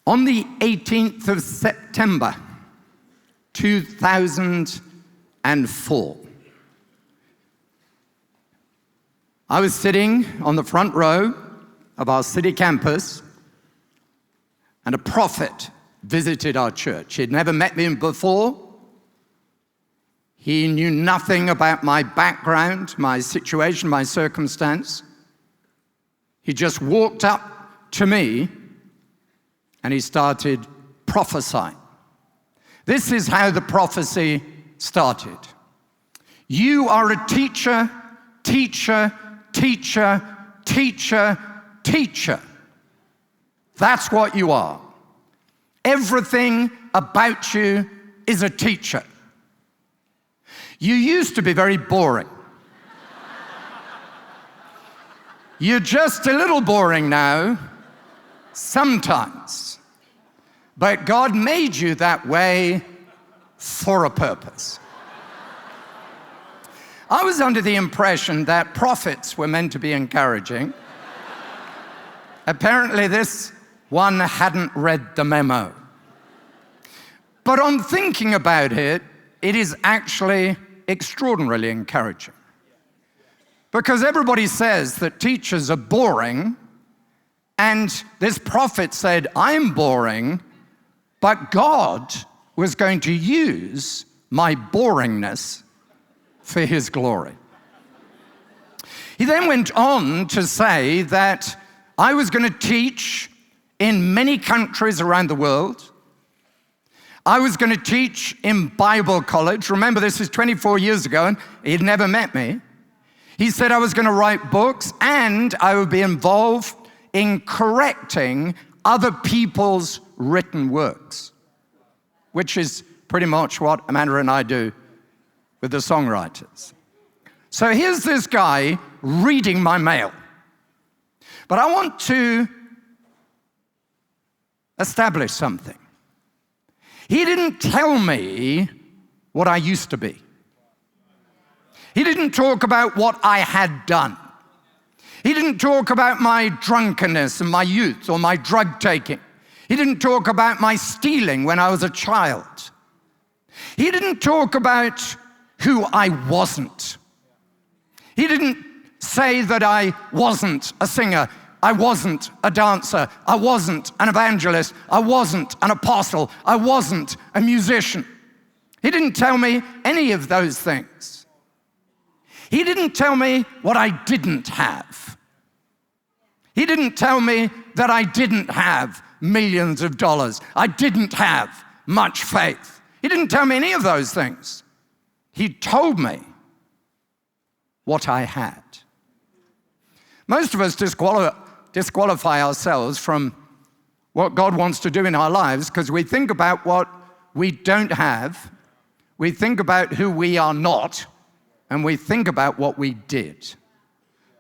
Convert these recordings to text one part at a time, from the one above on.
On the 18th of September, 2004, I was sitting on the front row of our city campus, and a prophet visited our church. He'd never met me before. He knew nothing about my background, my situation, my circumstance. He just walked up to me and he started prophesying. This is how the prophecy started. You are a teacher, teacher, teacher, teacher, teacher. That's what you are. Everything about you is a teacher. You used to be very boring. You're just a little boring now, sometimes. But God made you that way for a purpose. I was under the impression that prophets were meant to be encouraging. Apparently, this one hadn't read the memo. But on thinking about it, it is actually extraordinarily encouraging. Because everybody says that teachers are boring, and this prophet said, I'm boring, but God was going to use my boringness for his glory. He then went on to say that I was going to teach in many countries around the world. I was going to teach in Bible college. Remember, this is 24 years ago, and he'd never met me. He said I was going to write books, and I would be involved in correcting other people's written works, which is pretty much what Amanda and I do with the songwriters. So here's this guy reading my mail. But I want to establish something. He didn't tell me what I used to be. He didn't talk about what I had done. He didn't talk about my drunkenness and my youth or my drug taking. He didn't talk about my stealing when I was a child. He didn't talk about who I wasn't. He didn't say that I wasn't a singer, I wasn't a dancer, I wasn't an evangelist, I wasn't an apostle, I wasn't a musician. He didn't tell me any of those things. He didn't tell me what I didn't have. He didn't tell me that I didn't have millions of dollars. I didn't have much faith. He didn't tell me any of those things. He told me what I had. Most of us disqualify ourselves from what God wants to do in our lives because we think about what we don't have, we think about who we are not, and we think about what we did.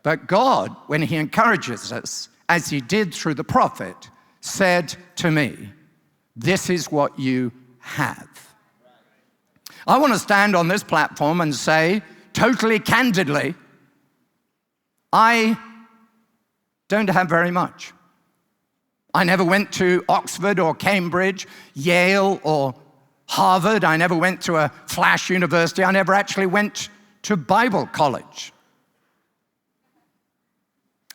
But God, when he encourages us, as he did through the prophet, said to me, this is what you have. I want to stand on this platform and say, totally candidly, I don't have very much. I never went to Oxford or Cambridge, Yale or Harvard. I never went to a flash university. I never actually went to Bible college.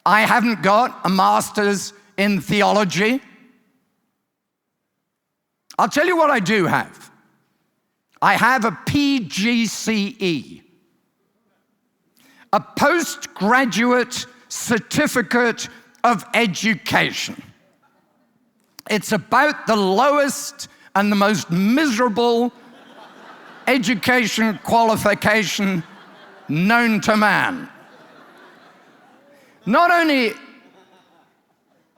I haven't got a master's in theology. I'll tell you what I do have. I have a P.G.C.E, a postgraduate certificate of education. It's about the lowest and the most miserable education qualification known to man. Not only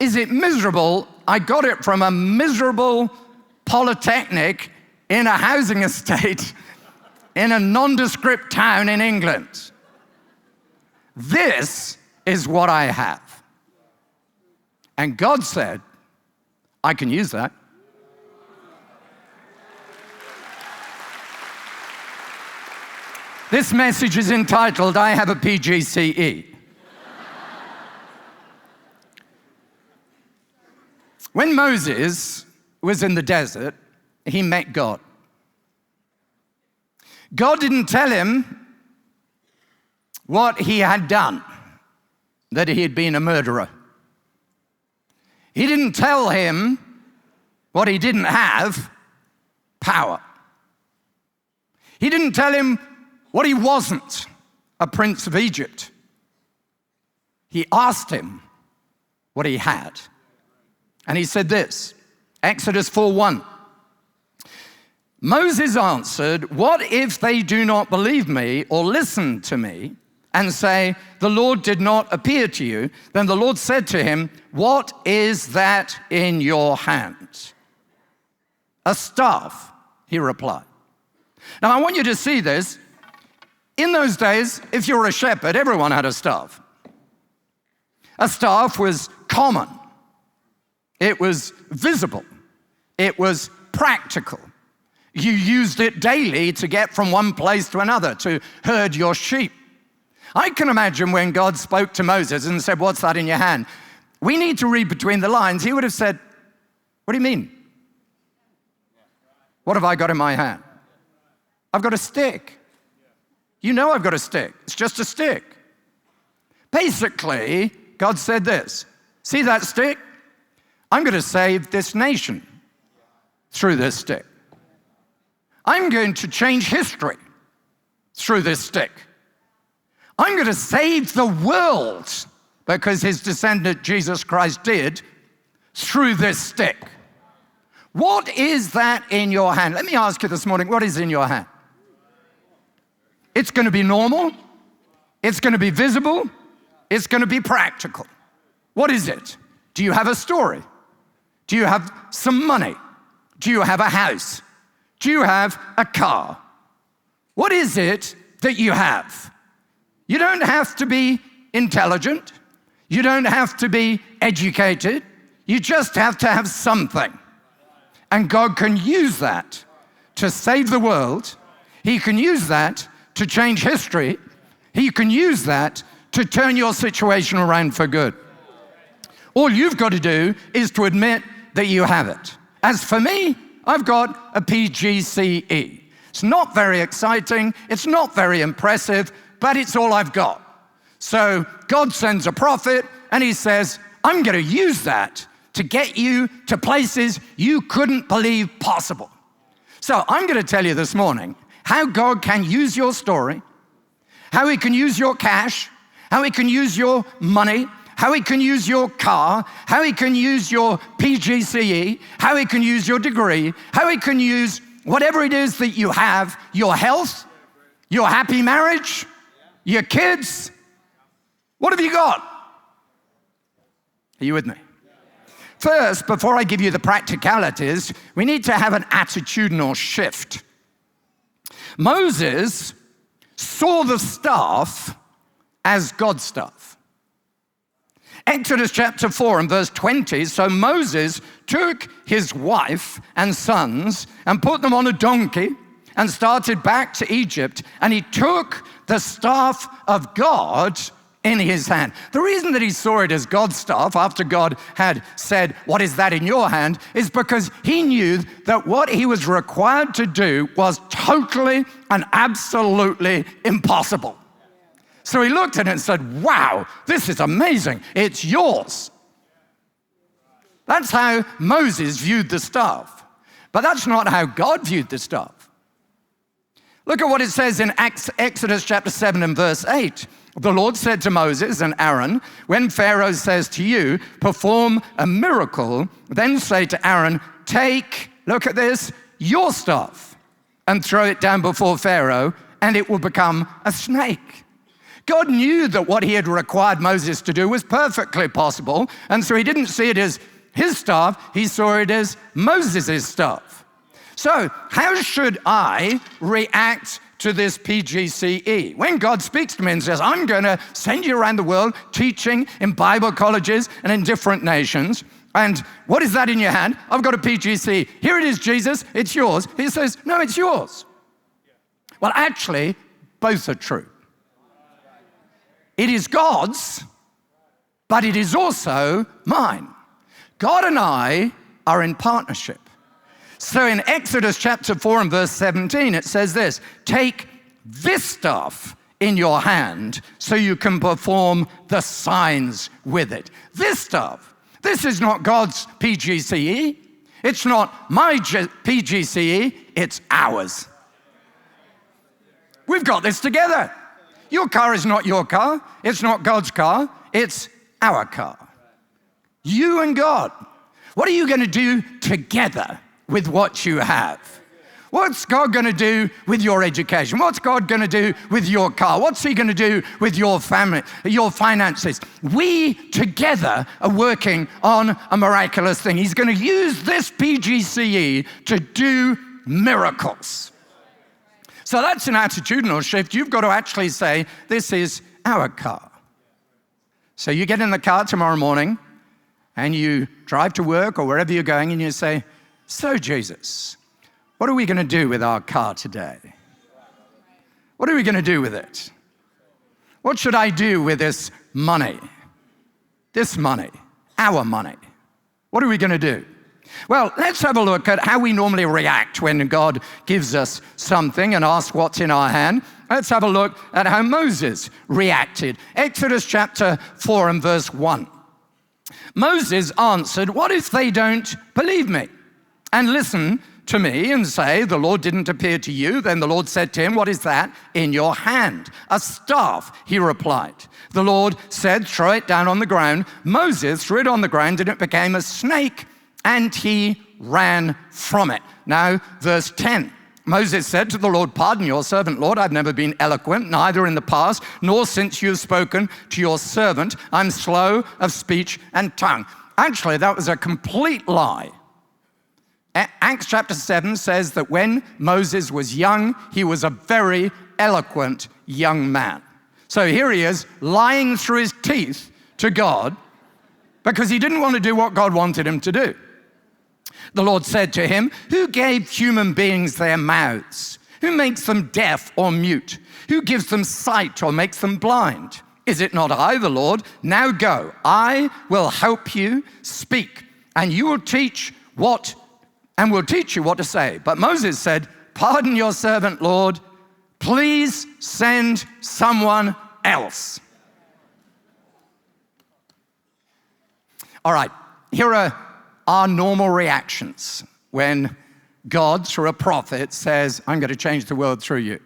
is it miserable, I got it from a miserable polytechnic in a housing estate in a nondescript town in England. This is what I have. And God said, I can use that. This message is entitled, I Have a P.G.C.E. When Moses was in the desert, he met God. God didn't tell him what he had done, that he had been a murderer. He didn't tell him what he didn't have, power. He didn't tell him what he wasn't, a prince of Egypt. He asked him what he had. And he said this, Exodus 4:1. Moses answered, what if they do not believe me or listen to me and say, the Lord did not appear to you? Then the Lord said to him, what is that in your hand? A staff, he replied. Now I want you to see this. In those days, if you were a shepherd, everyone had a staff. A staff was common. It was visible. It was practical. You used it daily to get from one place to another, to herd your sheep. I can imagine when God spoke to Moses and said, what's that in your hand? We need to read between the lines. He would have said, what do you mean? What have I got in my hand? I've got a stick. You know I've got a stick. It's just a stick. Basically, God said this, see that stick? I'm going to save this nation through this stick. I'm going to change history through this stick. I'm going to save the world because his descendant Jesus Christ did through this stick. What is that in your hand? Let me ask you this morning, what is in your hand? It's going to be normal. It's going to be visible. It's going to be practical. What is it? Do you have a story? Do you have some money? Do you have a house? Do you have a car? What is it that you have? You don't have to be intelligent. You don't have to be educated. You just have to have something. And God can use that to save the world. He can use that to change history. He can use that to turn your situation around for good. All you've got to do is to admit that you have it. As for me, I've got a P.G.C.E. It's not very exciting, it's not very impressive, but it's all I've got. So God sends a prophet and he says, I'm going to use that to get you to places you couldn't believe possible. So I'm going to tell you this morning how God can use your story, how he can use your cash, how he can use your money, how he can use your car, how he can use your P.G.C.E., how he can use your degree, how he can use whatever it is that you have, your health, your happy marriage, your kids. What have you got? Are you with me? First, before I give you the practicalities, we need to have an attitudinal shift. Moses saw the staff as God's staff. Exodus chapter 4 and verse 20, so Moses took his wife and sons and put them on a donkey and started back to Egypt, and he took the staff of God in his hand. The reason that he saw it as God's staff after God had said, what is that in your hand, is because he knew that what he was required to do was totally and absolutely impossible. So he looked at it and said, wow, this is amazing. It's yours. That's how Moses viewed the staff. But that's not how God viewed the staff. Look at what it says in Exodus chapter 7 and verse 8. The Lord said to Moses and Aaron, when Pharaoh says to you, perform a miracle, then say to Aaron, take, look at this, your staff and throw it down before Pharaoh, and it will become a snake. God knew that what he had required Moses to do was perfectly possible, and so he didn't see it as his staff, he saw it as Moses' staff. So how should I react to this P.G.C.E? When God speaks to me and says, I'm going to send you around the world teaching in Bible colleges and in different nations, and what is that in your hand? I've got a P.G.C.E. Here it is, Jesus, it's yours. He says, no, it's yours. Well, actually, both are true. It is God's, but it is also mine. God and I are in partnership. So in Exodus chapter 4 and verse 17, it says this, take this staff in your hand so you can perform the signs with it. This staff. This is not God's P.G.C.E. It's not my P.G.C.E. It's ours. We've got this together. Your car is not your car. It's not God's car. It's our car. You and God. What are you going to do together with what you have? What's God going to do with your education? What's God going to do with your car? What's he going to do with your family, your finances? We together are working on a miraculous thing. He's going to use this P.G.C.E. to do miracles. So that's an attitudinal shift. You've got to actually say, this is our car. So you get in the car tomorrow morning and you drive to work or wherever you're going and you say, so Jesus, what are we going to do with our car today? What are we going to do with it? What should I do with this money? This money, our money. What are we going to do? Well, let's have a look at how we normally react when God gives us something and asks what's in our hand. Let's have a look at how Moses reacted. Exodus chapter 4 and verse 1. Moses answered, what if they don't believe me and listen to me and say, the Lord didn't appear to you? Then the Lord said to him, what is that in your hand? A staff, he replied. The Lord said, throw it down on the ground. Moses threw it on the ground and it became a snake and he ran from it. Now, verse 10. Moses said to the Lord, pardon your servant, Lord, I've never been eloquent, neither in the past, nor since you have spoken to your servant. I'm slow of speech and tongue. Actually, that was a complete lie. Acts chapter 7 says that when Moses was young, he was a very eloquent young man. So here he is lying through his teeth to God because he didn't want to do what God wanted him to do. The Lord said to him, who gave human beings their mouths? Who makes them deaf or mute? Who gives them sight or makes them blind? Is it not I, the Lord? Now go, I will help you speak, and you will teach will teach you what to say. But Moses said, pardon your servant, Lord. Please send someone else. All right, here are our normal reactions when God, through a prophet, says, I'm going to change the world through you.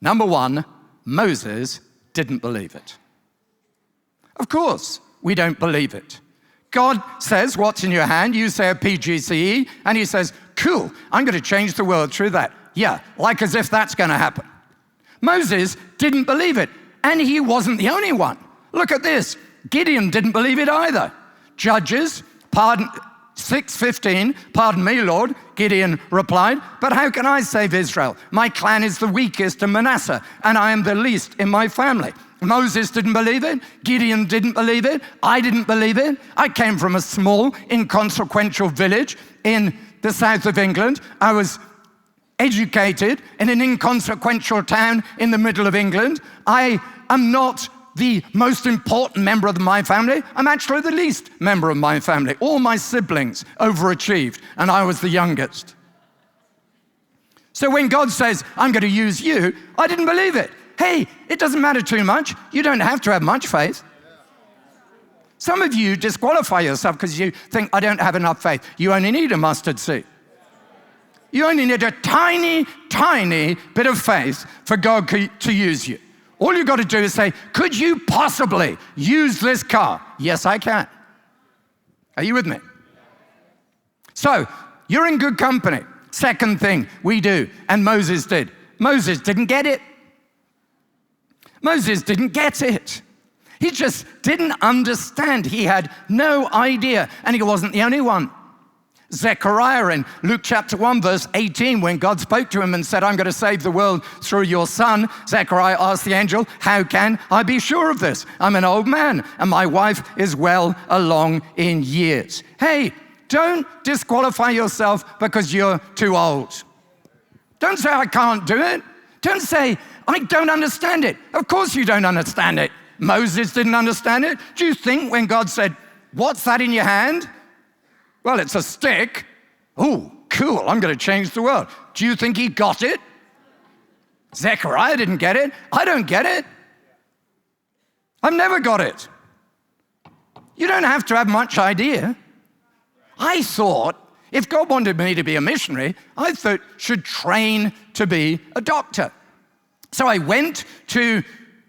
Number one, Moses didn't believe it. Of course, we don't believe it. God says, what's in your hand? You say a P.G.C.E. And he says, cool, I'm going to change the world through that. Yeah, like as if that's going to happen. Moses didn't believe it. And he wasn't the only one. Look at this. Gideon didn't believe it either. Judges, 6:15, pardon me, Lord, Gideon replied, but how can I save Israel? My clan is the weakest in Manasseh, and I am the least in my family. Moses didn't believe it. Gideon didn't believe it. I didn't believe it. I came from a small, inconsequential village in the south of England. I was educated in an inconsequential town in the middle of England. I am not the most important member of my family. I'm actually the least member of my family. All my siblings overachieved, and I was the youngest. So when God says, I'm going to use you, I didn't believe it. Hey, it doesn't matter too much. You don't have to have much faith. Some of you disqualify yourself because you think, I don't have enough faith. You only need a mustard seed. You only need a tiny, tiny bit of faith for God to use you. All you've got to do is say, could you possibly use this car? Yes, I can. Are you with me? So, you're in good company. Second thing we do, and Moses did. Moses didn't get it. Moses didn't get it. He just didn't understand. He had no idea, and he wasn't the only one. Zechariah in Luke chapter 1, verse 18, when God spoke to him and said, I'm going to save the world through your son, Zechariah asked the angel, how can I be sure of this? I'm an old man, and my wife is well along in years. Hey, don't disqualify yourself because you're too old. Don't say, I can't do it. Don't say, I don't understand it. Of course you don't understand it. Moses didn't understand it. Do you think when God said, what's that in your hand? Well, it's a stick. Oh, cool, I'm going to change the world. Do you think he got it? Zechariah didn't get it. I don't get it. I've never got it. You don't have to have much idea. I thought if God wanted me to be a missionary, I thought should train to be a doctor. So I went to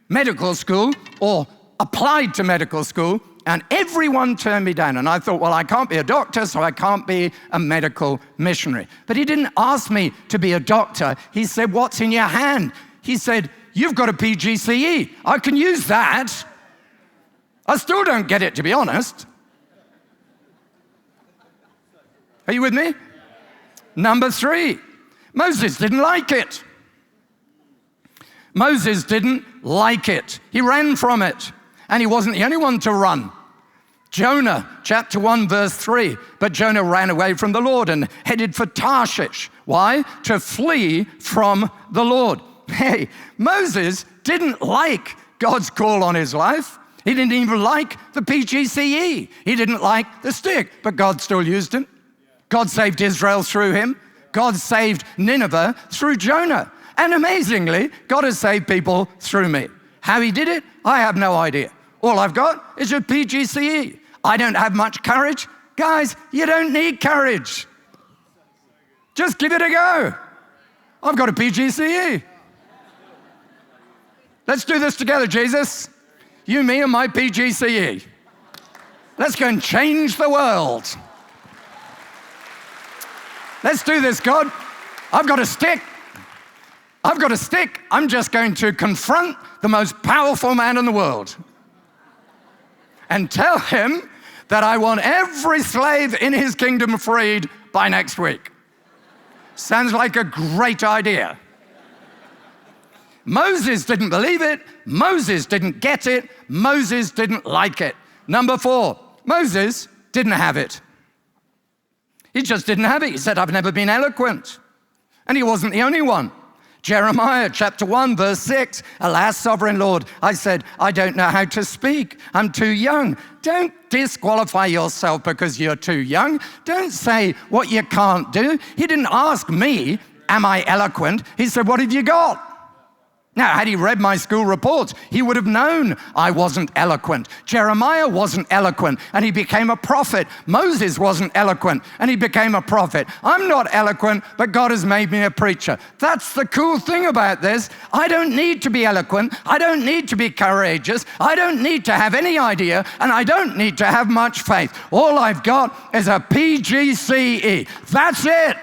medical school or applied to medical school, and everyone turned me down. And I thought, well, I can't be a doctor, so I can't be a medical missionary. But he didn't ask me to be a doctor. He said, what's in your hand? He said, you've got a P.G.C.E. I can use that. I still don't get it, to be honest. Are you with me? Number 3, Moses didn't like it. Moses didn't like it. He ran from it. And he wasn't the only one to run. Jonah, chapter 1, verse 3. But Jonah ran away from the Lord and headed for Tarshish. Why? To flee from the Lord. Hey, Moses didn't like God's call on his life. He didn't even like the P.G.C.E. He didn't like the stick, but God still used him. God saved Israel through him. God saved Nineveh through Jonah. And amazingly, God has saved people through me. How he did it, I have no idea. All I've got is a P.G.C.E. I don't have much courage. Guys, you don't need courage. Just give it a go. I've got a P.G.C.E. Let's do this together, Jesus. You, me, and my P.G.C.E. Let's go and change the world. Let's do this, God. I've got a stick. I've got a stick. I'm just going to confront the most powerful man in the world and tell him that I want every slave in his kingdom freed by next week. Sounds like a great idea. Moses didn't believe it. Moses didn't get it. Moses didn't like it. Number 4, Moses didn't have it. He just didn't have it. He said, I've never been eloquent. And he wasn't the only one. Jeremiah chapter 1, verse 6, alas, sovereign Lord, I said, I don't know how to speak. I'm too young. Don't disqualify yourself because you're too young. Don't say what you can't do. He didn't ask me, am I eloquent? He said, what have you got? Now, had he read my school reports, he would have known I wasn't eloquent. Jeremiah wasn't eloquent, and he became a prophet. Moses wasn't eloquent, and he became a prophet. I'm not eloquent, but God has made me a preacher. That's the cool thing about this. I don't need to be eloquent. I don't need to be courageous. I don't need to have any idea, and I don't need to have much faith. All I've got is a P.G.C.E. That's it.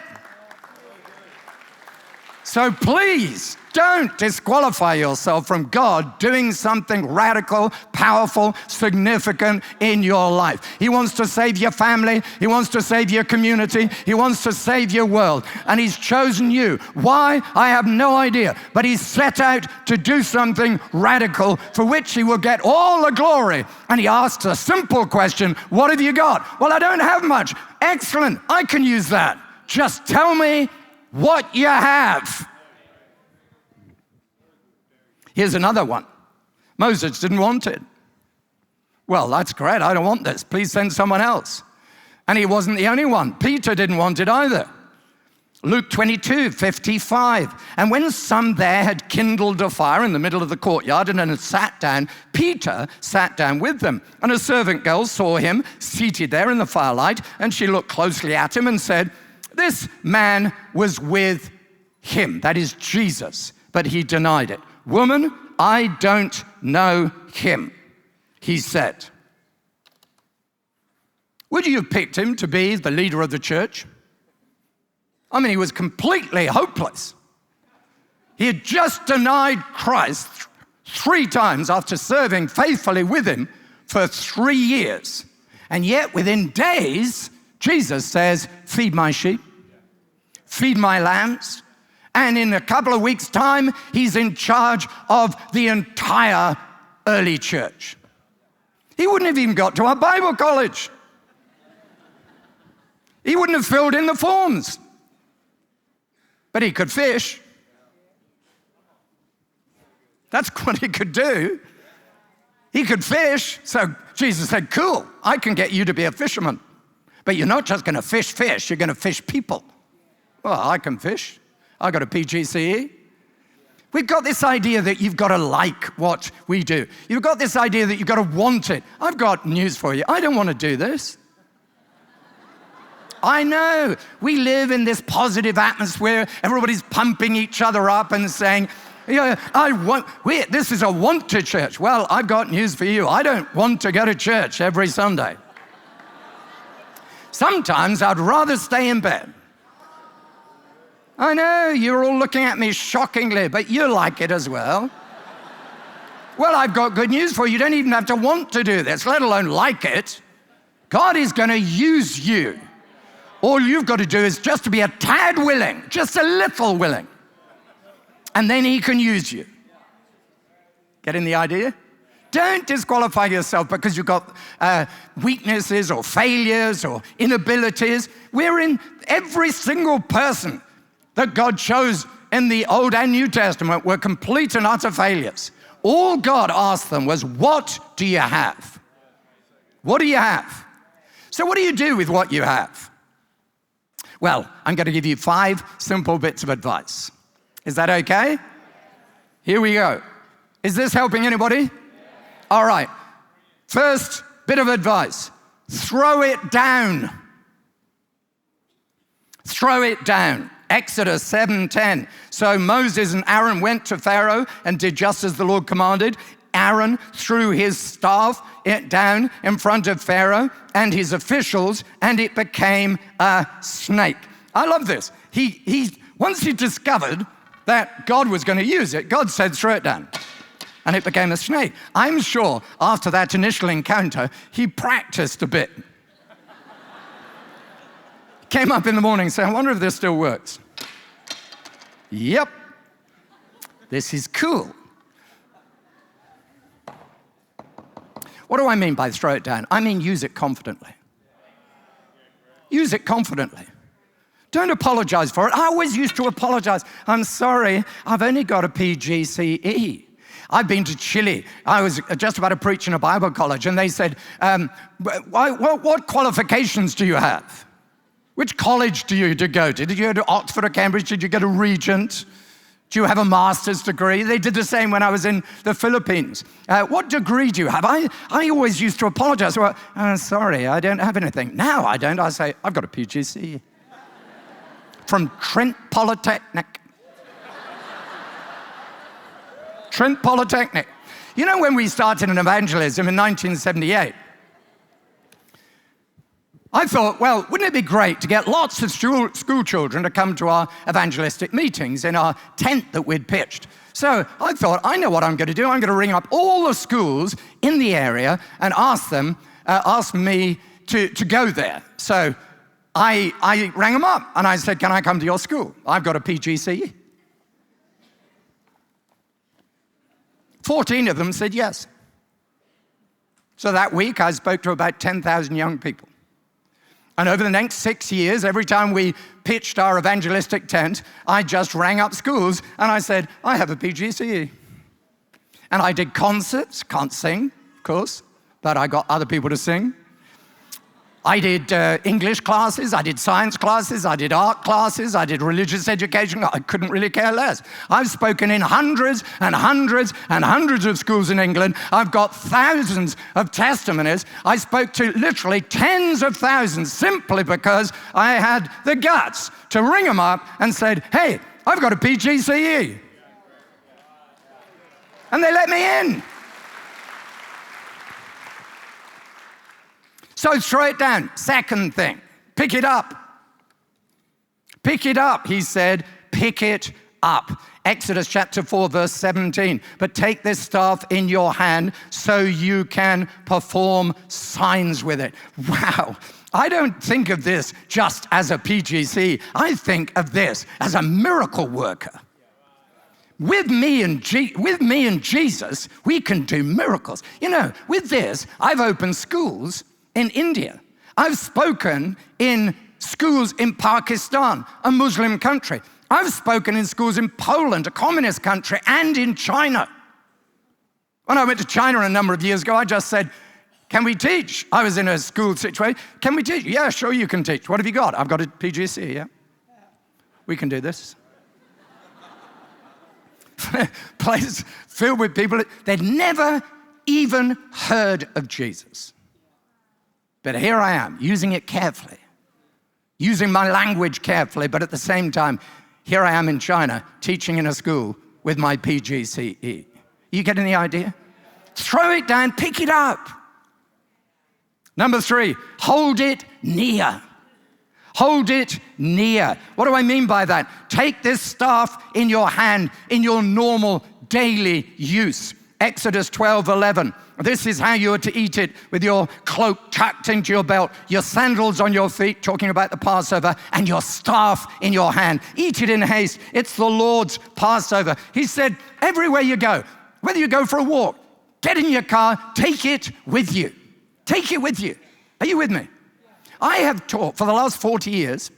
So please, don't disqualify yourself from God doing something radical, powerful, significant in your life. He wants to save your family. He wants to save your community. He wants to save your world. And he's chosen you. Why? I have no idea. But he's set out to do something radical for which he will get all the glory. And he asks a simple question, what have you got? Well, I don't have much. Excellent. I can use that. Just tell me what you have. Here's another one. Moses didn't want it. Well, that's great. I don't want this. Please send someone else. And he wasn't the only one. Peter didn't want it either. Luke 22:55. And when some there had kindled a fire in the middle of the courtyard and had sat down, Peter sat down with them. And a servant girl saw him seated there in the firelight, and she looked closely at him and said, this man was with him, that is Jesus, but he denied it. Woman, I don't know him, he said. Would you have picked him to be the leader of the church? I mean, he was completely hopeless. He had just denied Christ 3 times after serving faithfully with him for 3 years. And yet, within days, Jesus says, feed my sheep, feed my lambs. And in a couple of weeks' time, he's in charge of the entire early church. He wouldn't have even got to our Bible college. He wouldn't have filled in the forms. But he could fish. That's what he could do. He could fish. So Jesus said, cool, I can get you to be a fisherman. But you're not just going to fish, you're going to fish people. Well, I can fish. I got a P.G.C.E. We've got this idea that you've got to like what we do. You've got this idea that you've got to want it. I've got news for you. I don't want to do this. I know. We live in this positive atmosphere. Everybody's pumping each other up and saying, yeah, this is a want to church. Well, I've got news for you. I don't want to go to church every Sunday. Sometimes I'd rather stay in bed. I know, you're all looking at me shockingly, but you like it as well. Well, I've got good news for you. You don't even have to want to do this, let alone like it. God is going to use you. All you've got to do is just to be a tad willing, just a little willing. And then he can use you. Getting the idea? Don't disqualify yourself because you've got weaknesses or failures or inabilities. We're in every single person that God chose in the Old and New Testament were complete and utter failures. All God asked them was, what do you have? What do you have? So what do you do with what you have? Well, I'm going to give you 5 simple bits of advice. Is that okay? Here we go. Is this helping anybody? All right. First bit of advice. Throw it down. Throw it down. Exodus 7:10. So Moses and Aaron went to Pharaoh and did just as the Lord commanded. Aaron threw his staff down in front of Pharaoh and his officials, and it became a snake. I love this. Once he discovered that God was going to use it, God said, throw it down. And it became a snake. I'm sure after that initial encounter, he practiced a bit. Came up in the morning and said, I wonder if this still works. Yep. This is cool. What do I mean by throw it down? I mean use it confidently. Use it confidently. Don't apologize for it. I always used to apologize. I'm sorry, I've only got a P.G.C.E. I've been to Chile. I was just about to preach in a Bible college, and they said, what qualifications do you have? Which college do you go to? Did you go to Oxford or Cambridge? Did you go to Regent? Do you have a master's degree? They did the same when I was in the Philippines. What degree do you have? I always used to apologize. Well, sorry, I don't have anything. Now I don't. I say, I've got a P.G.C.E. from Trent Polytechnic. Trent Polytechnic. You know, when we started in evangelism in 1978, I thought, well, wouldn't it be great to get lots of school children to come to our evangelistic meetings in our tent that we'd pitched? So I thought, I know what I'm going to do. I'm going to ring up all the schools in the area and ask me to go there. So I rang them up and I said, can I come to your school? I've got a P.G.C.E. 14 of them said yes. So that week I spoke to about 10,000 young people. And over the next 6 years, every time we pitched our evangelistic tent, I just rang up schools and I said, I have a P.G.C.E. And I did concerts, can't sing, of course, but I got other people to sing. I did English classes, I did science classes, I did art classes, I did religious education. I couldn't really care less. I've spoken in hundreds and hundreds and hundreds of schools in England. I've got thousands of testimonies. I spoke to literally tens of thousands simply because I had the guts to ring them up and said, hey, I've got a P.G.C.E. And they let me in. So throw it down. Second thing, pick it up. Pick it up, he said, pick it up. Exodus chapter 4, verse 17. But take this staff in your hand so you can perform signs with it. Wow. I don't think of this just as a P.G.C.E. I think of this as a miracle worker. With me and Jesus, we can do miracles. You know, with this, I've opened schools in India. I've spoken in schools in Pakistan, a Muslim country. I've spoken in schools in Poland, a communist country, and in China. When I went to China a number of years ago, I just said, Can we teach? I was in a school situation. Can we teach? Yeah, sure you can teach. What have you got? I've got a P.G.C.E, yeah. We can do this. Place filled with people. They'd never even heard of Jesus. But here I am, using it carefully, using my language carefully, but at the same time, here I am in China, teaching in a school with my P.G.C.E. You getting the idea? Throw it down, pick it up. Number 3, hold it near. Hold it near. What do I mean by that? Take this staff in your hand in your normal daily use. Exodus 12:11. This is how you are to eat it, with your cloak tucked into your belt, your sandals on your feet, talking about the Passover, and your staff in your hand. Eat it in haste. It's the Lord's Passover. He said, everywhere you go, whether you go for a walk, get in your car, take it with you. Take it with you. Are you with me? I have taught, for the last 40 years,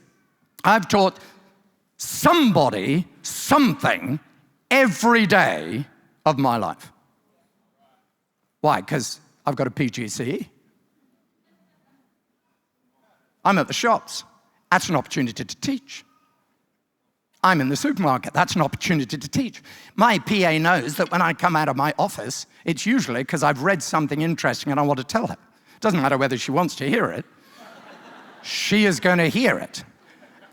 I've taught somebody something every day of my life. Why? Because I've got a P.G.C.E. I'm at the shops. That's an opportunity to teach. I'm in the supermarket. That's an opportunity to teach. My PA knows that when I come out of my office, it's usually because I've read something interesting and I want to tell her. It doesn't matter whether she wants to hear it. She is going to hear it.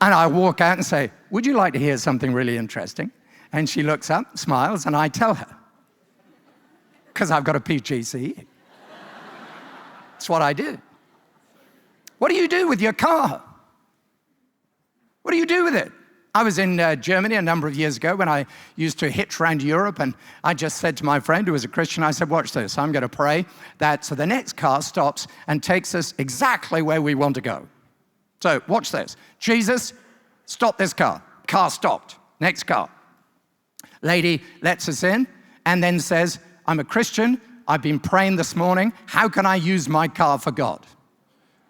And I walk out and say, would you like to hear something really interesting? And she looks up, smiles, and I tell her. Because I've got a P.G.C.E. That's what I do. What do you do with your car? What do you do with it? I was in Germany a number of years ago when I used to hitch around Europe, and I just said to my friend who was a Christian, I said, watch this, I'm going to pray that so the next car stops and takes us exactly where we want to go. So watch this. Jesus, stop this car. Car stopped. Next car. Lady lets us in and then says, I'm a Christian. I've been praying this morning. How can I use my car for God?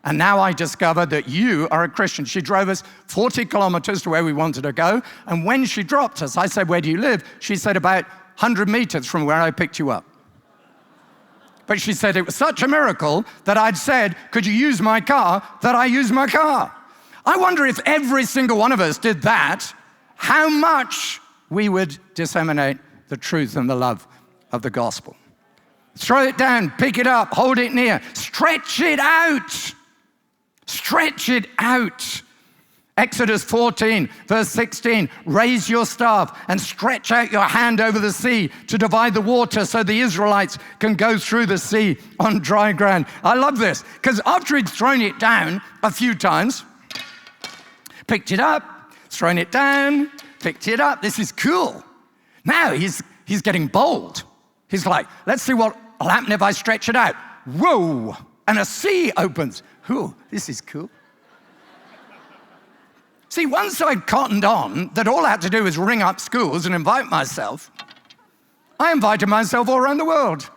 And now I discover that you are a Christian. She drove us 40 kilometers to where we wanted to go. And when she dropped us, I said, where do you live? She said, about 100 meters from where I picked you up. But she said it was such a miracle that I'd said, could you use my car, that I used my car. I wonder if every single one of us did that, how much we would disseminate the truth and the love of the gospel. Throw it down, pick it up, hold it near, stretch it out. Stretch it out. Exodus 14, verse 16, raise your staff and stretch out your hand over the sea to divide the water so the Israelites can go through the sea on dry ground. I love this, because after he'd thrown it down a few times, picked it up, thrown it down, picked it up. This is cool. Now he's getting bold. He's like, let's see what will happen if I stretch it out. Whoa, and a sea opens. Ooh, this is cool. See, once I'd cottoned on that all I had to do was ring up schools and invite myself, I invited myself all around the world.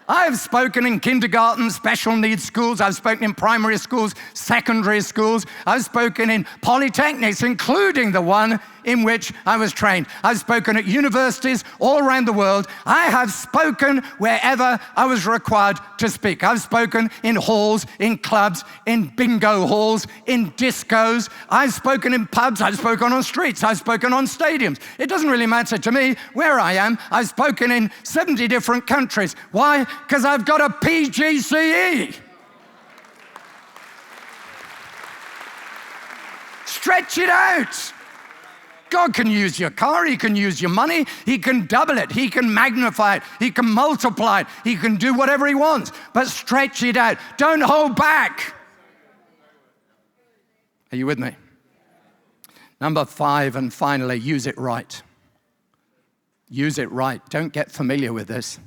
I have spoken in kindergarten, special needs schools. I've spoken in primary schools, secondary schools. I've spoken in polytechnics, including the one in which I was trained. I've spoken at universities all around the world. I have spoken wherever I was required to speak. I've spoken in halls, in clubs, in bingo halls, in discos. I've spoken in pubs. I've spoken on streets. I've spoken on stadiums. It doesn't really matter to me where I am. I've spoken in 70 different countries. Why? Because I've got a P.G.C.E. Stretch it out. God can use your car, he can use your money, he can double it, he can magnify it, he can multiply it, he can do whatever he wants, but stretch it out. Don't hold back. Are you with me? Number 5, and finally, use it right. Use it right. Don't get familiar with this.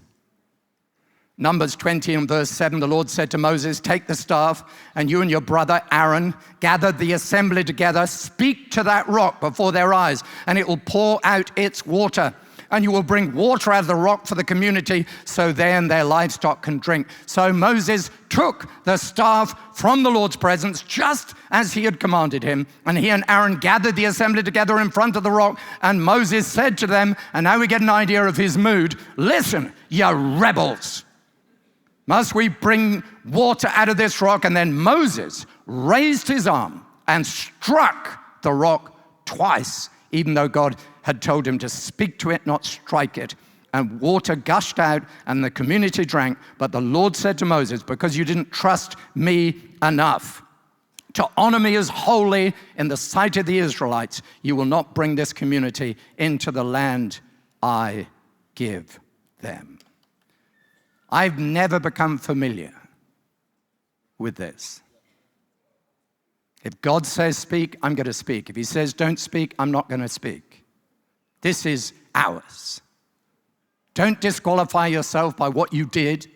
Numbers 20 and verse 7, the Lord said to Moses, take the staff, and you and your brother Aaron gather the assembly together, speak to that rock before their eyes, and it will pour out its water. And you will bring water out of the rock for the community, so then their livestock can drink. So Moses took the staff from the Lord's presence, just as he had commanded him. And he and Aaron gathered the assembly together in front of the rock. And Moses said to them, and now we get an idea of his mood, listen, you rebels. Must we bring water out of this rock? And then Moses raised his arm and struck the rock twice, even though God had told him to speak to it, not strike it. And water gushed out and the community drank. But the Lord said to Moses, because you didn't trust me enough to honor me as holy in the sight of the Israelites, you will not bring this community into the land I give them. I've never become familiar with this. If God says speak, I'm going to speak. If he says don't speak, I'm not going to speak. This is ours. Don't disqualify yourself by what you did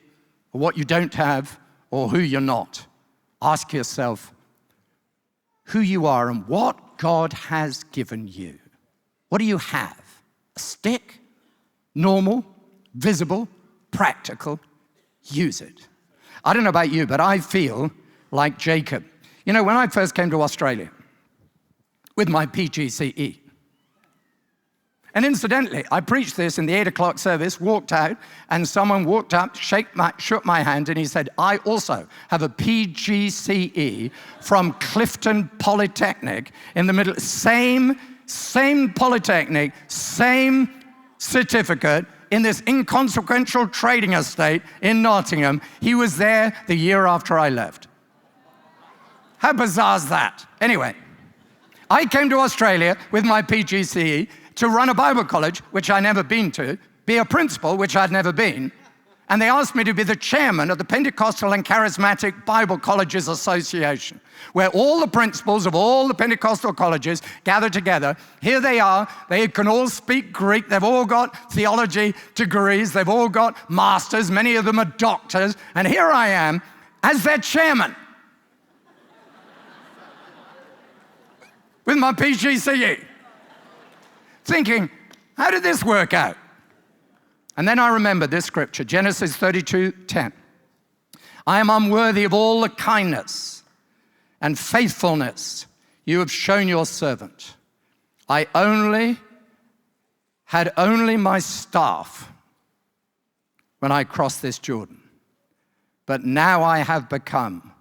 or what you don't have or who you're not. Ask yourself who you are and what God has given you. What do you have? A stick? Normal? Visible? Practical? Use it. I don't know about you, but I feel like Jacob. You know, when I first came to Australia with my P.G.C.E., and incidentally, I preached this in the 8 o'clock service, walked out, and someone walked up, shook my hand, and he said, I also have a P.G.C.E. from Clifton Polytechnic in the middle. Same Polytechnic, same certificate in this inconsequential trading estate in Nottingham. He was there the year after I left. How bizarre is that? Anyway, I came to Australia with my P.G.C.E. to run a Bible college, which I'd never been to, be a principal, which I'd never been, and they asked me to be the chairman of the Pentecostal and Charismatic Bible Colleges Association, where all the principals of all the Pentecostal colleges gather together. Here they are. They can all speak Greek. They've all got theology degrees. They've all got masters. Many of them are doctors. And here I am as their chairman with my P.G.C.E. thinking, how did this work out? And then I remembered this scripture, Genesis 32:10. I am unworthy of all the kindness and faithfulness you have shown your servant. I had only my staff when I crossed this Jordan, but now I have become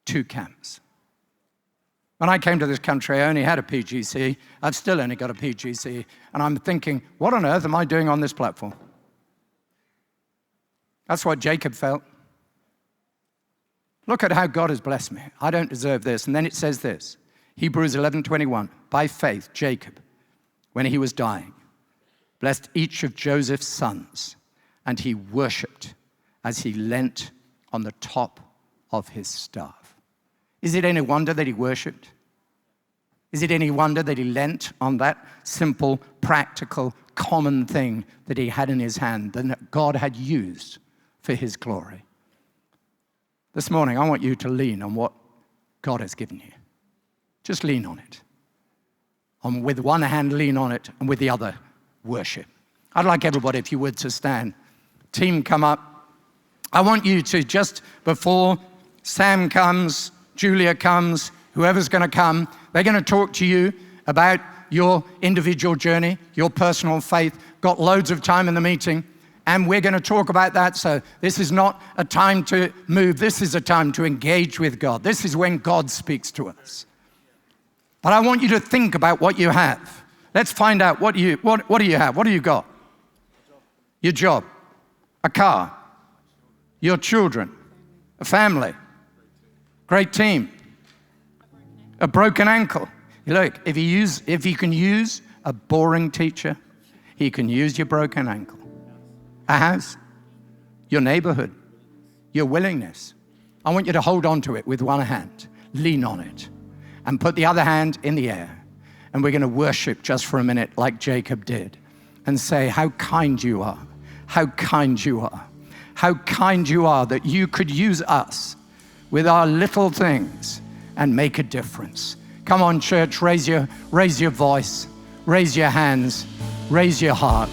2 camps. When I came to this country, I only had a P.G.C.E. I've still only got a P.G.C.E. And I'm thinking, what on earth am I doing on this platform? That's what Jacob felt. Look at how God has blessed me. I don't deserve this. And then it says this, Hebrews 11:21. By faith, Jacob, when he was dying, blessed each of Joseph's sons, and he worshipped as he leant on the top of his staff. Is it any wonder that he worshipped? Is it any wonder that he leant on that simple, practical, common thing that he had in his hand that God had used for his glory? This morning, I want you to lean on what God has given you. Just lean on it. And with one hand, lean on it, and with the other, worship. I'd like everybody, if you would, to stand. Team, come up. I want you to, just before Sam comes, Julia comes, whoever's going to come, they're going to talk to you about your individual journey, your personal faith. Got loads of time in the meeting, and we're going to talk about that. So this is not a time to move. This is a time to engage with God. This is when God speaks to us. But I want you to think about what you have. Let's find out what do you have? What do you got? Your job, a car, your children, a family, great team, a broken ankle. Look, if he can use a boring teacher, he can use your broken ankle. A house, your neighborhood, your willingness. I want you to hold on to it with one hand, lean on it, and put the other hand in the air. And we're going to worship just for a minute like Jacob did and say how kind you are, how kind you are, how kind you are that you could use us with our little things and make a difference. Come on, church, raise your voice, raise your hands, raise your heart.